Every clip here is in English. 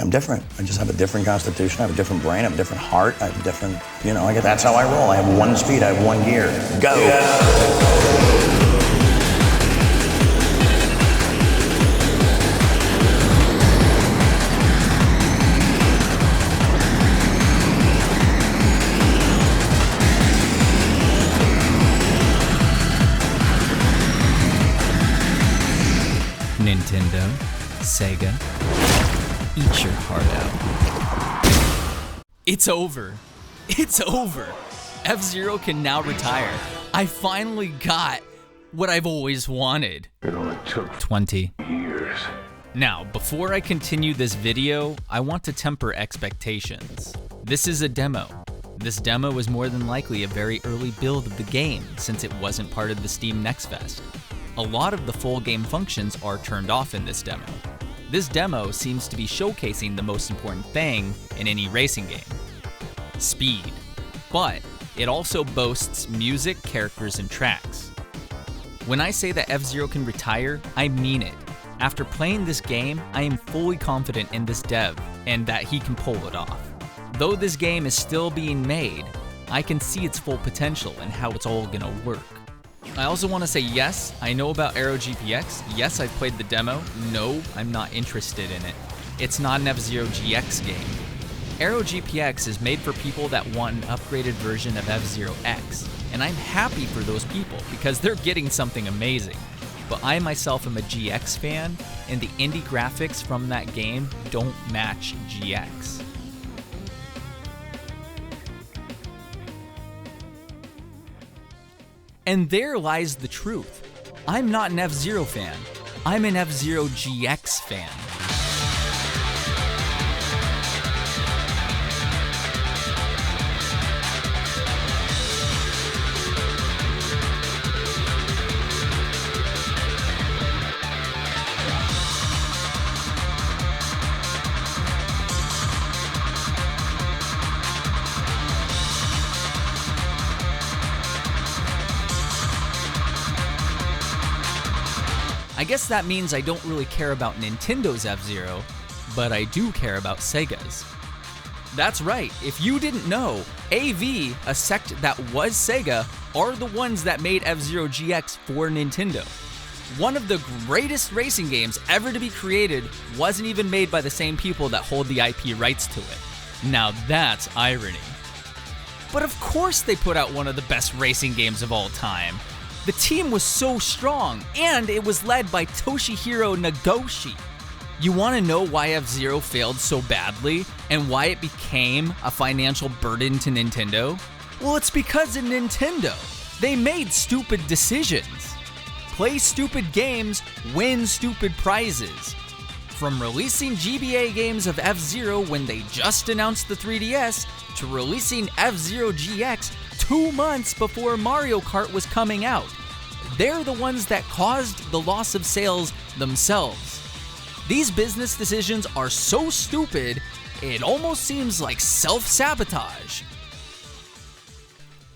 I'm different. I just have a different constitution. I have a different brain. I have a different heart. I have a different, that's how I roll. I have one speed. I have one gear. Go. Nintendo, Sega, eat your heart out. It's over. It's over. F-Zero can now retire. I finally got what I've always wanted. It only took 20 years. Now, before I continue this video, I want to temper expectations. This is a demo. This demo is more than likely a very early build of the game since it wasn't part of the Steam Next Fest. A lot of the full game functions are turned off in this demo. This demo seems to be showcasing the most important thing in any racing game: speed. But it also boasts music, characters, and tracks. When I say that F-Zero can retire, I mean it. After playing this game, I am fully confident in this dev and that he can pull it off. Though this game is still being made, I can see its full potential and how it's all gonna work. I also want to say yes, I know about Aero GPX. Yes, I've played the demo. No, I'm not interested in it. It's not an F-Zero GX game. Aero GPX is made for people that want an upgraded version of F-Zero X, and I'm happy for those people because they're getting something amazing. But I myself am a GX fan, and the indie graphics from that game don't match GX. And there lies the truth. I'm not an F-Zero fan. I'm an F-Zero GX fan. I guess that means I don't really care about Nintendo's F-Zero, but I do care about Sega's. That's right, if you didn't know, AV, a sect that was Sega, are the ones that made F-Zero GX for Nintendo. One of the greatest racing games ever to be created wasn't even made by the same people that hold the IP rights to it. Now that's irony. But of course they put out one of the best racing games of all time. The team was so strong, and it was led by Toshihiro Nagoshi. You want to know why F-Zero failed so badly, and why it became a financial burden to Nintendo? Well, it's because of Nintendo. They made stupid decisions. Play stupid games, win stupid prizes. From releasing GBA games of F-Zero when they just announced the 3DS, to releasing F-Zero GX 2 months before Mario Kart was coming out. They're the ones that caused the loss of sales themselves. These business decisions are so stupid, it almost seems like self-sabotage.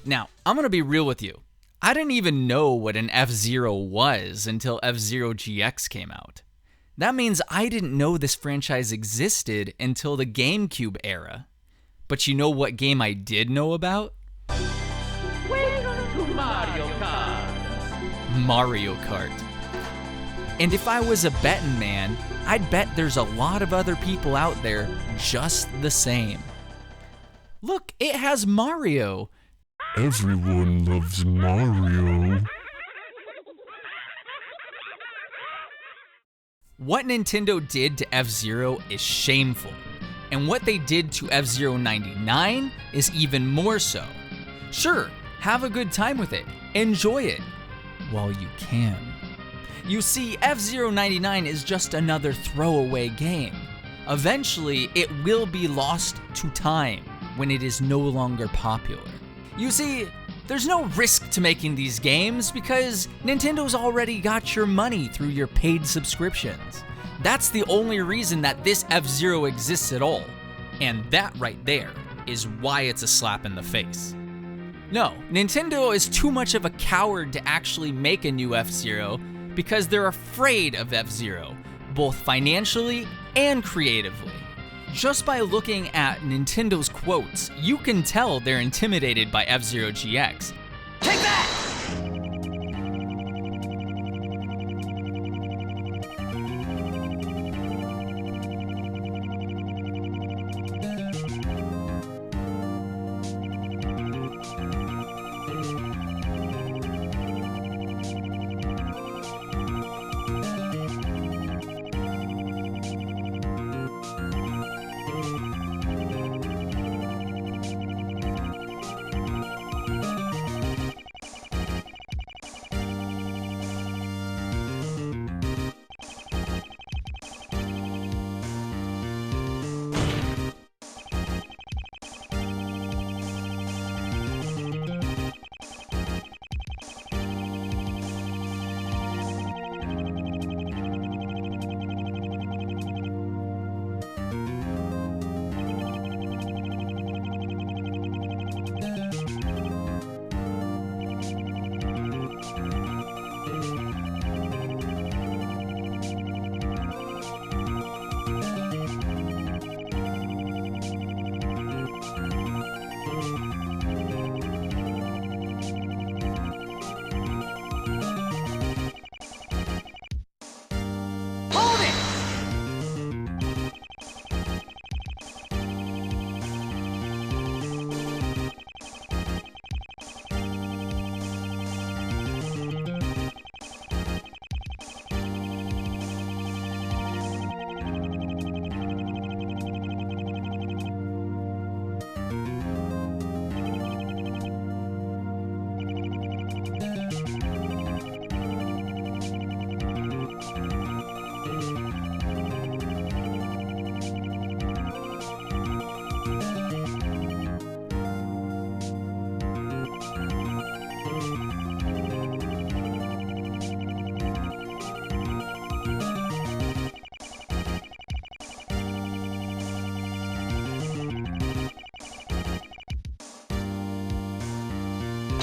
Now, I'm gonna be real with you. I didn't even know what an F-Zero was until F-Zero GX came out. That means I didn't know this franchise existed until the GameCube era. But you know what game I did know about? Welcome to Mario Kart. Mario Kart. And if I was a betting man, I'd bet there's a lot of other people out there just the same. Look, it has Mario. Everyone loves Mario. What Nintendo did to F-Zero is shameful. And what they did to F-Zero 99 is even more so. Sure, have a good time with it. Enjoy it. While you can. You see, F-Zero 99 is just another throwaway game. Eventually, it will be lost to time when it is no longer popular. You see, there's no risk to making these games because Nintendo's already got your money through your paid subscriptions. That's the only reason that this F-Zero exists at all. And that right there is why it's a slap in the face. No, Nintendo is too much of a coward to actually make a new F-Zero because they're afraid of F-Zero, both financially and creatively. Just by looking at Nintendo's quotes, you can tell they're intimidated by F-Zero GX. Take that!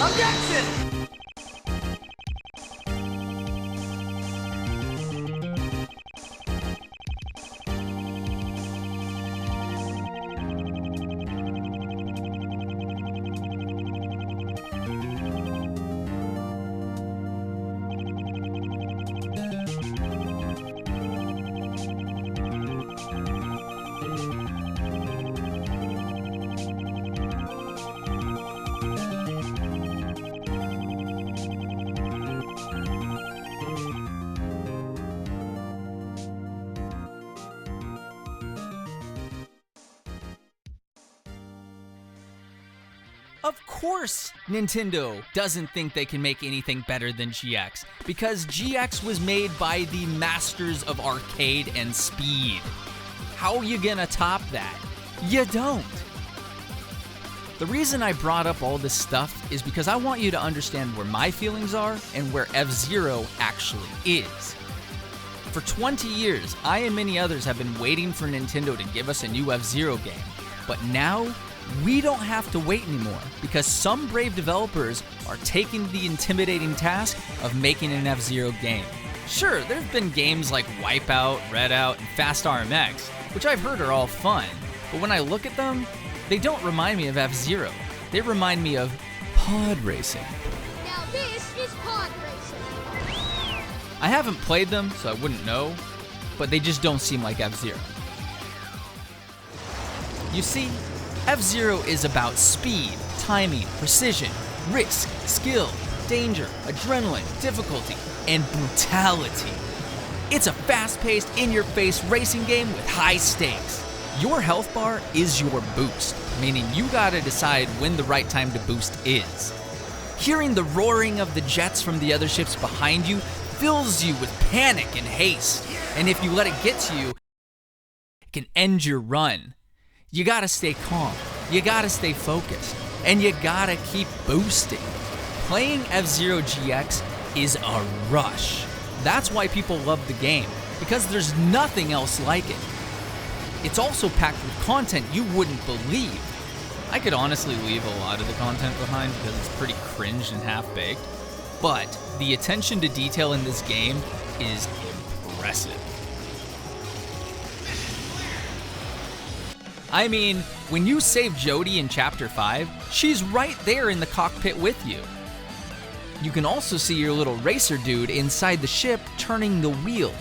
Objection! Of course, Nintendo doesn't think they can make anything better than GX, because GX was made by the masters of arcade and speed. How are you gonna top that? You don't. The reason I brought up all this stuff is because I want you to understand where my feelings are and where F-Zero actually is. For 20 years, I and many others have been waiting for Nintendo to give us a new F-Zero game, but now we don't have to wait anymore because some brave developers are taking the intimidating task of making an F-Zero game. Sure, there have been games like Wipeout, Redout, and Fast RMX, which I've heard are all fun, but when I look at them, they don't remind me of F-Zero. They remind me of pod racing. Now this is pod racing. I haven't played them, so I wouldn't know, but they just don't seem like F-Zero. You see, F-Zero is about speed, timing, precision, risk, skill, danger, adrenaline, difficulty, and brutality. It's a fast-paced, in-your-face racing game with high stakes. Your health bar is your boost, meaning you gotta decide when the right time to boost is. Hearing the roaring of the jets from the other ships behind you fills you with panic and haste, and if you let it get to you, it can end your run. You gotta stay calm, you gotta stay focused, and you gotta keep boosting. Playing F-Zero GX is a rush. That's why people love the game, because there's nothing else like it. It's also packed with content you wouldn't believe. I could honestly leave a lot of the content behind because it's pretty cringe and half-baked, but the attention to detail in this game is impressive. I mean, when you save Jodie in Chapter 5, she's right there in the cockpit with you. You can also see your little racer dude inside the ship turning the wheel.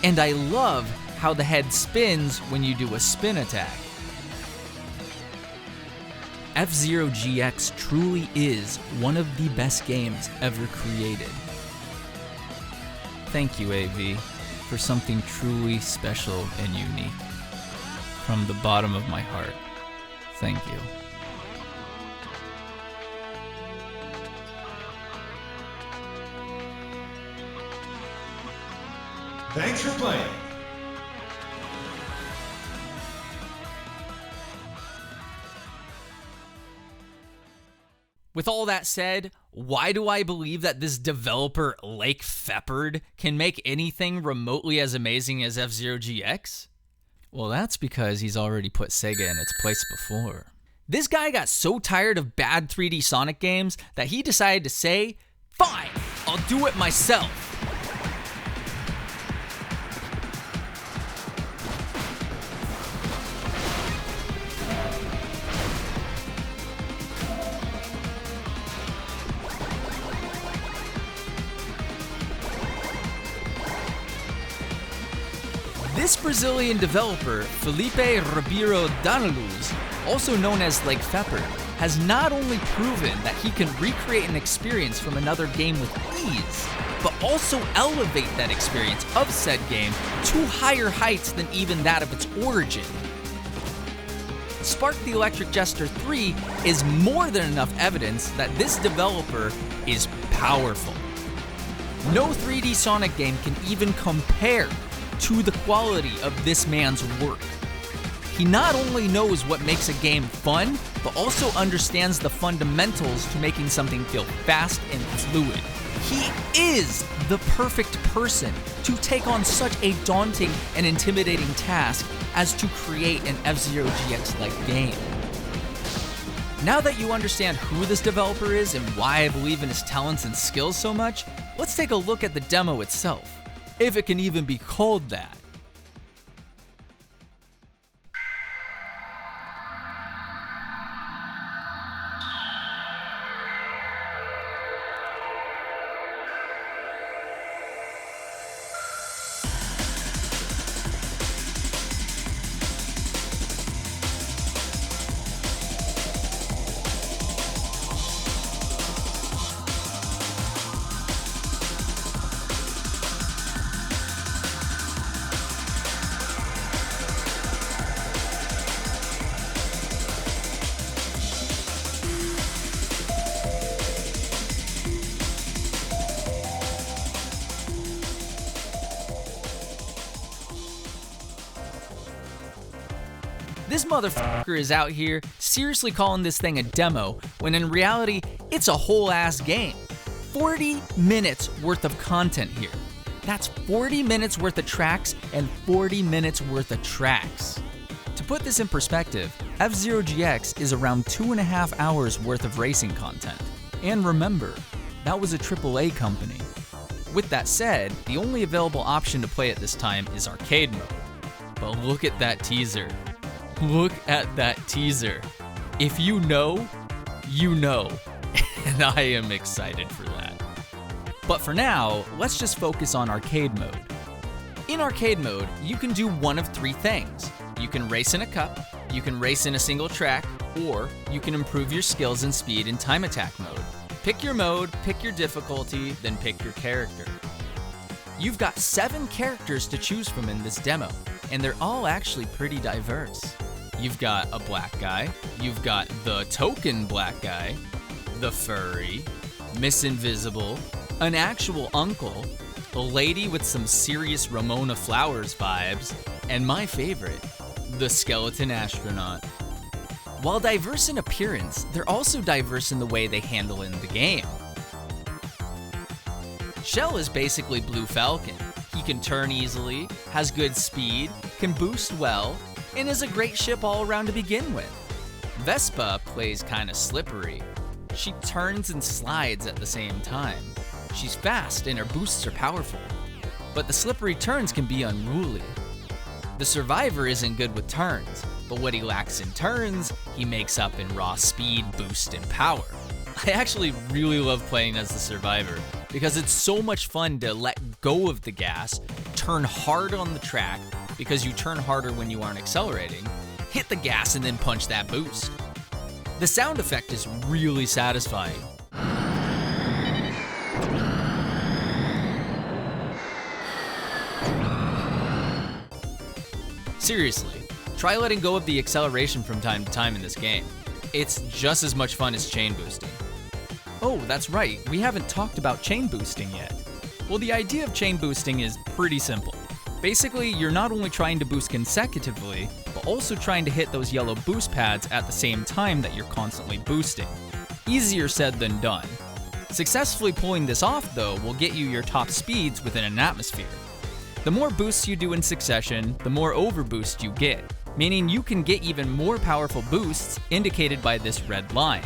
And I love how the head spins when you do a spin attack. F-Zero GX truly is one of the best games ever created. Thank you, AV, for something truly special and unique. From the bottom of my heart, thank you. Thanks for playing. With all that said, why do I believe that this developer, Lake Feppard, can make anything remotely as amazing as F-Zero GX? Well, that's because he's already put Sega in its place before. This guy got so tired of bad 3D Sonic games that he decided to say, "Fine, I'll do it myself." This Brazilian developer, Felipe Ribeiro Daniluz, also known as Lake Feppard, has not only proven that he can recreate an experience from another game with ease, but also elevate that experience of said game to higher heights than even that of its origin. Spark the Electric Jester 3 is more than enough evidence that this developer is powerful. No 3D Sonic game can even compare to the quality of this man's work. He not only knows what makes a game fun, but also understands the fundamentals to making something feel fast and fluid. He is the perfect person to take on such a daunting and intimidating task as to create an F-Zero GX-like game. Now that you understand who this developer is and why I believe in his talents and skills so much, let's take a look at the demo itself. If it can even be called that. This motherfucker is out here seriously calling this thing a demo, when in reality, it's a whole ass game. 40 minutes worth of content here. That's 40 minutes worth of tracks and 40 minutes worth of tracks. To put this in perspective, F-Zero GX is around 2.5 hours worth of racing content. And remember, that was a AAA company. With that said, the only available option to play at this time is arcade mode. But look at that teaser. Look at that teaser. If you know, you know. And I am excited for that. But for now, let's just focus on arcade mode. In arcade mode, you can do one of three things. You can race in a cup, you can race in a single track, or you can improve your skills and speed in time attack mode. Pick your mode, pick your difficulty, then pick your character. You've got 7 characters to choose from in this demo, and they're all actually pretty diverse. You've got a black guy, you've got the token black guy, the furry, Miss Invisible, an actual uncle, a lady with some serious Ramona Flowers vibes, and my favorite, the skeleton astronaut. While diverse in appearance, they're also diverse in the way they handle in the game. Shell is basically Blue Falcon. He can turn easily, has good speed, can boost well, and is a great ship all around to begin with. Vespa plays kinda slippery. She turns and slides at the same time. She's fast and her boosts are powerful, but the slippery turns can be unruly. The Survivor isn't good with turns. but what he lacks in turns, he makes up in raw speed, boost, and power. I actually really love playing as the survivor because it's so much fun to let go of the gas, turn hard on the track because you turn harder when you aren't accelerating, hit the gas and then punch that boost. The sound effect is really satisfying. Seriously, try letting go of the acceleration from time to time in this game. It's just as much fun as chain boosting. Oh, that's right, we haven't talked about chain boosting yet. Well, the idea of chain boosting is pretty simple. Basically, you're not only trying to boost consecutively, but also trying to hit those yellow boost pads at the same time that you're constantly boosting. Easier said than done. Successfully pulling this off, though, will get you your top speeds within an atmosphere. The more boosts you do in succession, the more overboost you get, meaning you can get even more powerful boosts indicated by this red line.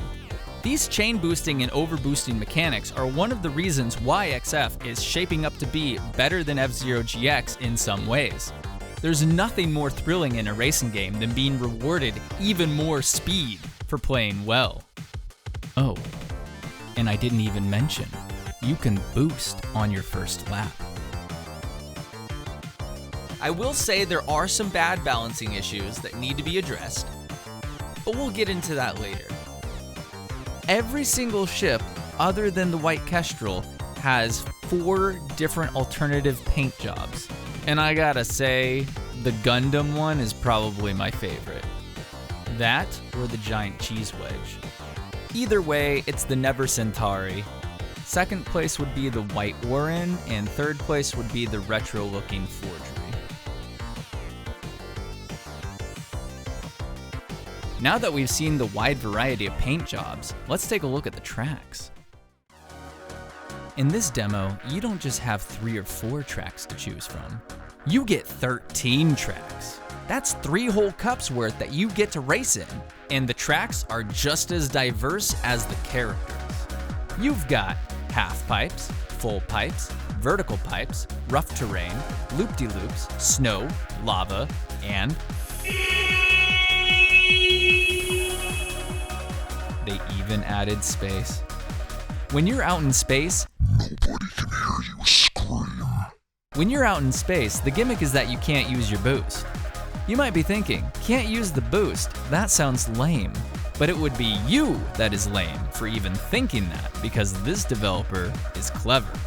These chain boosting and overboosting mechanics are one of the reasons why XF is shaping up to be better than F-Zero GX in some ways. There's nothing more thrilling in a racing game than being rewarded even more speed for playing well. Oh, and I didn't even mention, you can boost on your first lap. I will say there are some bad balancing issues that need to be addressed, but we'll get into that later. Every single ship, other than the White Kestrel, has 4 different alternative paint jobs. And I gotta say, the Gundam one is probably my favorite. That or the giant cheese wedge. Either way, it's the Never Centauri. Second place would be the White Warren, and third place would be the retro-looking Forgery. Now that we've seen the wide variety of paint jobs, let's take a look at the tracks. In this demo, you don't just have 3 or 4 tracks to choose from. You get 13 tracks. That's 3 whole cups worth that you get to race in, and the tracks are just as diverse as the characters. You've got half pipes, full pipes, vertical pipes, rough terrain, loop-de-loops, snow, lava, and they even added space. When you're out in space, Nobody can hear you scream. When you're out in space, the gimmick is that you can't use your boost. You might be thinking, can't use the boost? That sounds lame. But it would be you that is lame for even thinking that, because this developer is clever.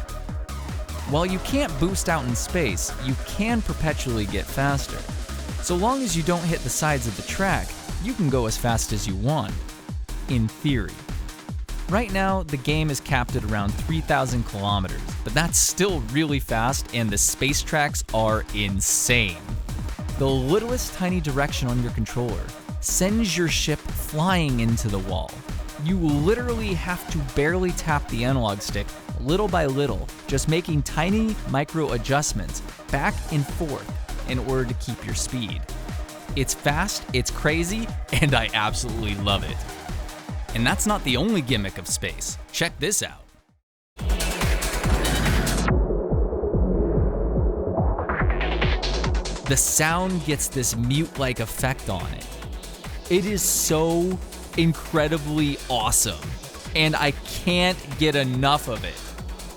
While you can't boost out in space, you can perpetually get faster. So long as you don't hit the sides of the track, you can go as fast as you want. In theory. Right now, the game is capped at around 3,000 kilometers, but that's still really fast, and the space tracks are insane. The littlest tiny direction on your controller sends your ship flying into the wall. You literally have to barely tap the analog stick little by little, just making tiny micro adjustments back and forth in order to keep your speed. It's fast, it's crazy, and I absolutely love it. And that's not the only gimmick of space. Check this out. The sound gets this mute-like effect on it. It is so incredibly awesome, and I can't get enough of it.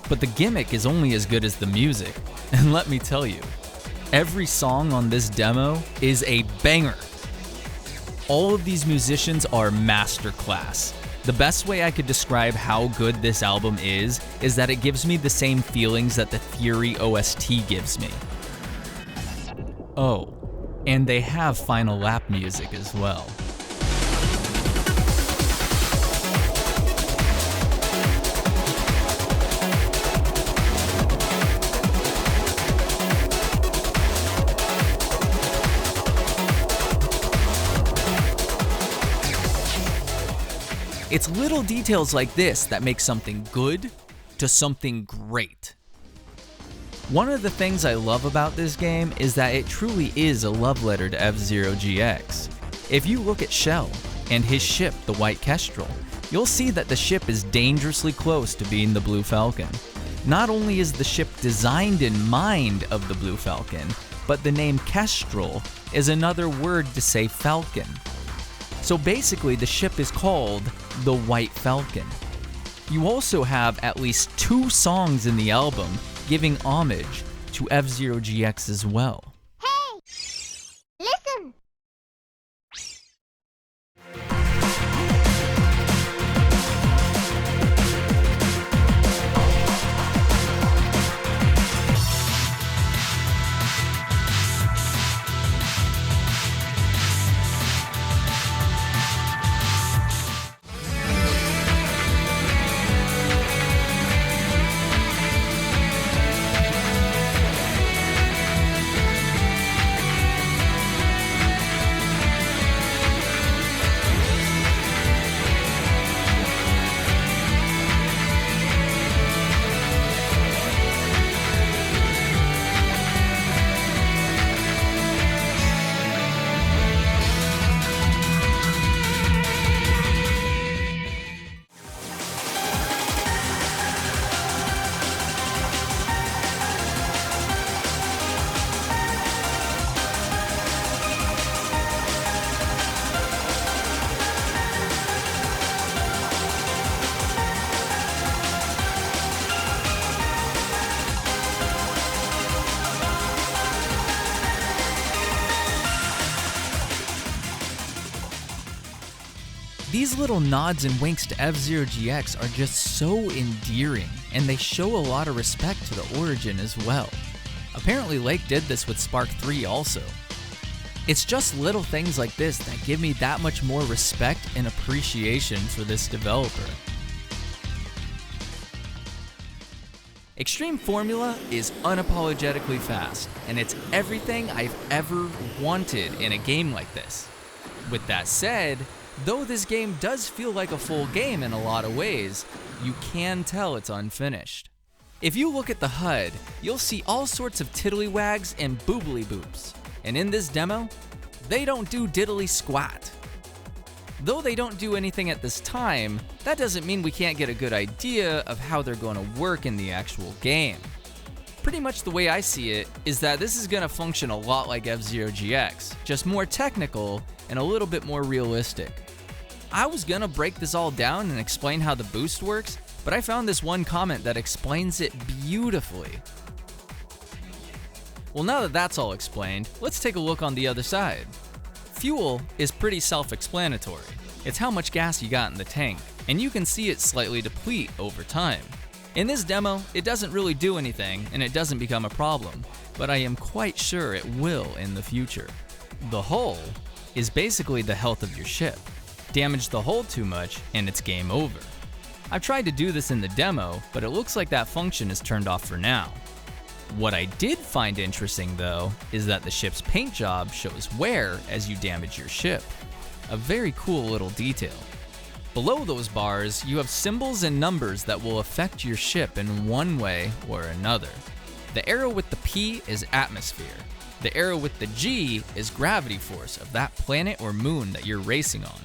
But the gimmick is only as good as the music, and let me tell you, every song on this demo is a banger. All of these musicians are masterclass. The best way I could describe how good this album is that it gives me the same feelings that the Fury OST gives me. Oh, and they have final lap music as well. It's little details like this that make something good to something great. One of the things I love about this game is that it truly is a love letter to F-Zero GX. If you look at Shell and his ship, the White Kestrel, you'll see that the ship is dangerously close to being the Blue Falcon. Not only is the ship designed in mind of the Blue Falcon, but the name Kestrel is another word to say falcon. So basically, the ship is called the White Falcon. You also have at least 2 songs in the album giving homage to F-Zero GX as well. Hey! Listen! These little nods and winks to F-Zero GX are just so endearing, and they show a lot of respect to the origin as well. Apparently Lake did this with Spark 3 also. It's just little things like this that give me that much more respect and appreciation for this developer. Extreme Formula is unapologetically fast, and it's everything I've ever wanted in a game like this. With that said, though this game does feel like a full game in a lot of ways, you can tell it's unfinished. If you look at the HUD, you'll see all sorts of tiddlywags and boobly boops, and in this demo, they don't do diddly squat. Though they don't do anything at this time, that doesn't mean we can't get a good idea of how they're going to work in the actual game. Pretty much the way I see it is that this is going to function a lot like F-Zero GX, just more technical and a little bit more realistic. I was going to break this all down and explain how the boost works, but I found this one comment that explains it beautifully. Well, now that that's all explained, let's take a look on the other side. Fuel is pretty self-explanatory. It's how much gas you got in the tank, and you can see it slightly deplete over time. In this demo, it doesn't really do anything, and it doesn't become a problem, but I am quite sure it will in the future. The hull is basically the health of your ship. Damage the hull too much, and it's game over. I've tried to do this in the demo, but it looks like that function is turned off for now. What I did find interesting though, is that the ship's paint job shows wear as you damage your ship. A very cool little detail. Below those bars, you have symbols and numbers that will affect your ship in one way or another. The arrow with the P is atmosphere. The arrow with the G is gravity force of that planet or moon that you're racing on.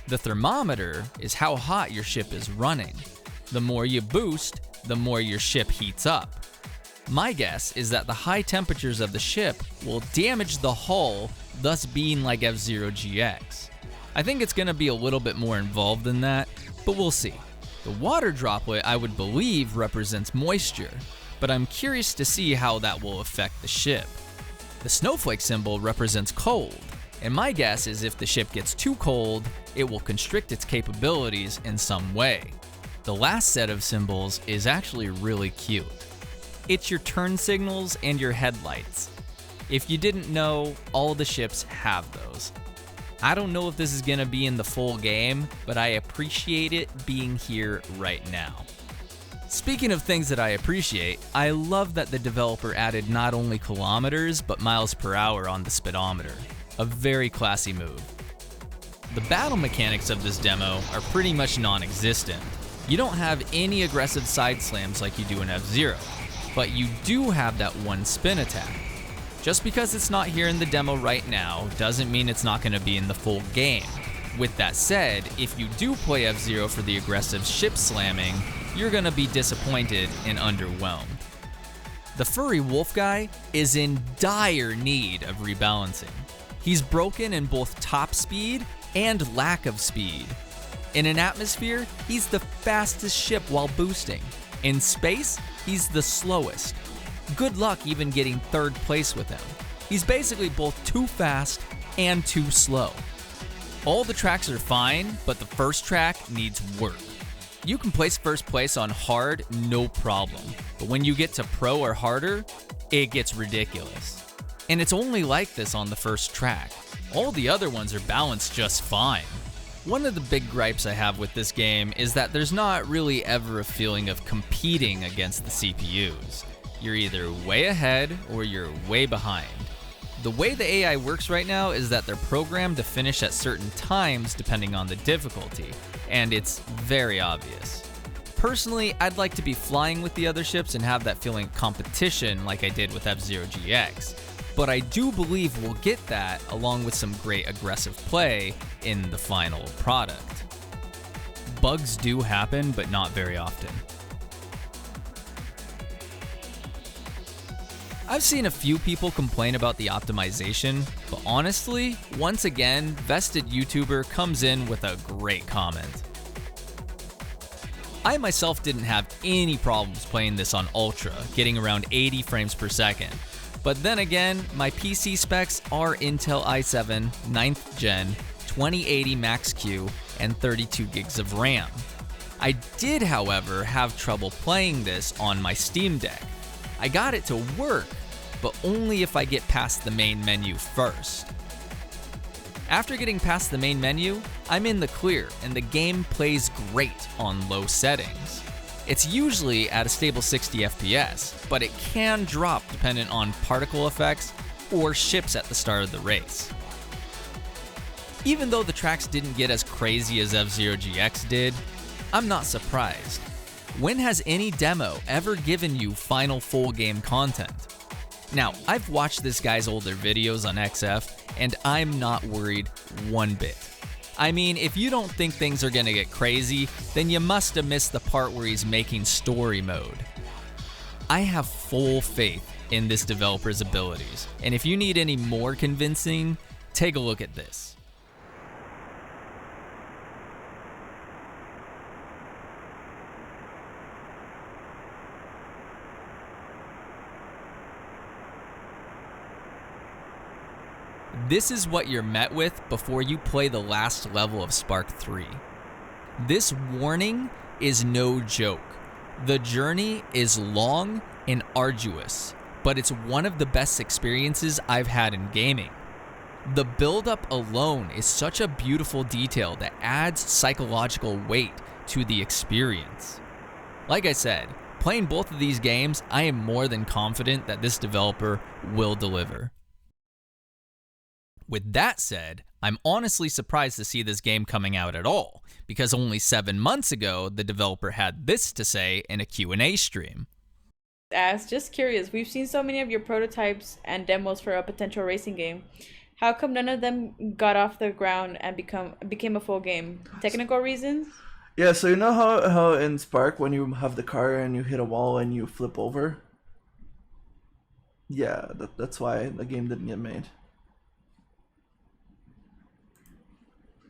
The thermometer is how hot your ship is running. The more you boost, the more your ship heats up. My guess is that the high temperatures of the ship will damage the hull, thus being like F-Zero GX. I think it's going to be a little bit more involved than that, but we'll see. The water droplet I would believe represents moisture, but I'm curious to see how that will affect the ship. The snowflake symbol represents cold, and my guess is if the ship gets too cold, it will constrict its capabilities in some way. The last set of symbols is actually really cute. It's your turn signals and your headlights. If you didn't know, all the ships have those. I don't know if this is gonna be in the full game, but I appreciate it being here right now. Speaking of things that I appreciate, I love that the developer added not only kilometers, but miles per hour on the speedometer. A very classy move. The battle mechanics of this demo are pretty much non-existent. You don't have any aggressive side slams like you do in F-Zero, but you do have that one spin attack. Just because it's not here in the demo right now doesn't mean it's not going to be in the full game. With that said, if you do play F-Zero for the aggressive ship slamming, you're going to be disappointed and underwhelmed. The furry wolf guy is in dire need of rebalancing. He's broken in both top speed and lack of speed. In an atmosphere, he's the fastest ship while boosting. In space, he's the slowest. Good luck even getting third place with him. He's basically both too fast and too slow. All the tracks are fine, but the first track needs work. You can place first place on hard, no problem. But when you get to pro or harder, it gets ridiculous. And it's only like this on the first track. All the other ones are balanced just fine. One of the big gripes I have with this game is that there's not really ever a feeling of competing against the CPUs. You're either way ahead or you're way behind. The way the AI works right now is that they're programmed to finish at certain times depending on the difficulty, and it's very obvious. Personally, I'd like to be flying with the other ships and have that feeling of competition like I did with F-Zero GX, but I do believe we'll get that along with some great aggressive play in the final product. Bugs do happen, but not very often. I've seen a few people complain about the optimization, but honestly, once again, Vested YouTuber comes in with a great comment. I myself didn't have any problems playing this on Ultra, getting around 80 frames per second. But then again, my PC specs are Intel i7 9th Gen, 2080 Max-Q, and 32 gigs of RAM. I did, however, have trouble playing this on my Steam Deck. I got it to work, but only if I get past the main menu first. After getting past the main menu, I'm in the clear and the game plays great on low settings. It's usually at a stable 60 FPS, but it can drop dependent on particle effects or ships at the start of the race. Even though the tracks didn't get as crazy as F-Zero GX did, I'm not surprised. When has any demo ever given you final full game content? Now, I've watched this guy's older videos on XF, and I'm not worried one bit. I mean, if you don't think things are gonna get crazy, then you must have missed the part where he's making story mode. I have full faith in this developer's abilities, and if you need any more convincing, take a look at this. This is what you're met with before you play the last level of Spark 3. This warning is no joke. The journey is long and arduous, but it's one of the best experiences I've had in gaming. The build-up alone is such a beautiful detail that adds psychological weight to the experience. Like I said, playing both of these games, I am more than confident that this developer will deliver. With that said, I'm honestly surprised to see this game coming out at all, because only 7 months ago, the developer had this to say in a Q&A stream. Just curious, we've seen so many of your prototypes and demos for a potential racing game. How come none of them got off the ground and became a full game? Technical reasons? Yeah, so you know how in Spark, when you have the car and you hit a wall and you flip over? Yeah, that's why the game didn't get made.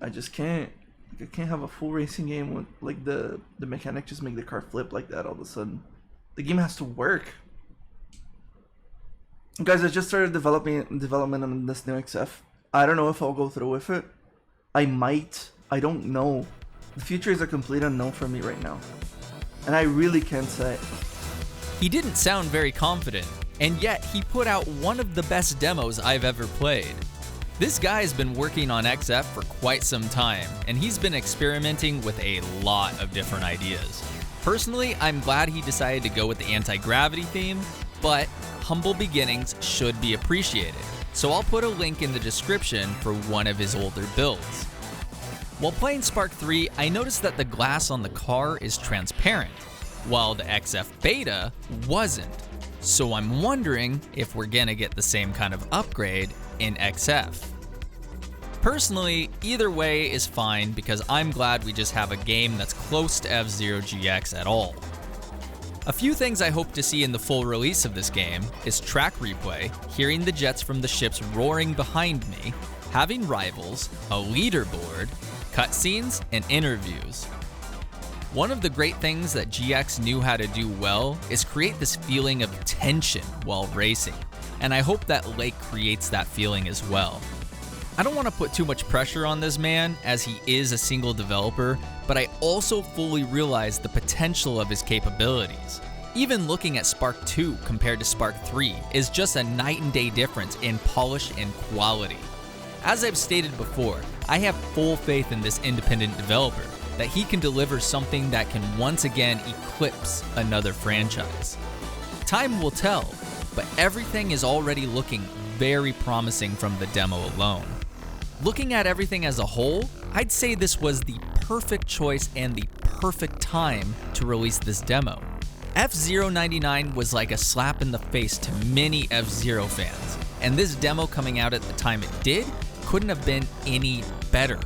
I can't have a full racing game with like the mechanic just make the car flip like that all of a sudden. The game has to work. Guys, I just started development on this new XF. I don't know if I'll go through with it. I might. I don't know. The future is a complete unknown for me right now. And I really can't say. He didn't sound very confident, and yet he put out one of the best demos I've ever played. This guy has been working on XF for quite some time, and he's been experimenting with a lot of different ideas. Personally, I'm glad he decided to go with the anti-gravity theme, but humble beginnings should be appreciated, so I'll put a link in the description for one of his older builds. While playing Spark 3, I noticed that the glass on the car is transparent, while the XF Beta wasn't. So I'm wondering if we're gonna get the same kind of upgrade in XF. Personally, either way is fine because I'm glad we just have a game that's close to F-Zero GX at all. A few things I hope to see in the full release of this game is track replay, hearing the jets from the ships roaring behind me, having rivals, a leaderboard, cutscenes, and interviews. One of the great things that GX knew how to do well is create this feeling of tension while racing, and I hope that Lake creates that feeling as well. I don't want to put too much pressure on this man, as he is a single developer, but I also fully realize the potential of his capabilities. Even looking at Spark 2 compared to Spark 3 is just a night and day difference in polish and quality. As I've stated before, I have full faith in this independent developer, that he can deliver something that can once again eclipse another franchise. Time will tell, but everything is already looking very promising from the demo alone. Looking at everything as a whole, I'd say this was the perfect choice and the perfect time to release this demo. F-Zero 99 was like a slap in the face to many F-Zero fans, and this demo coming out at the time it did couldn't have been any better.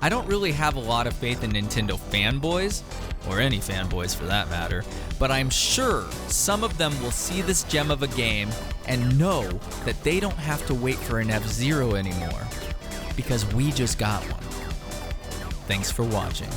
I don't really have a lot of faith in Nintendo fanboys, or any fanboys for that matter, but I'm sure some of them will see this gem of a game and know that they don't have to wait for an F-Zero anymore, because we just got one. Thanks for watching.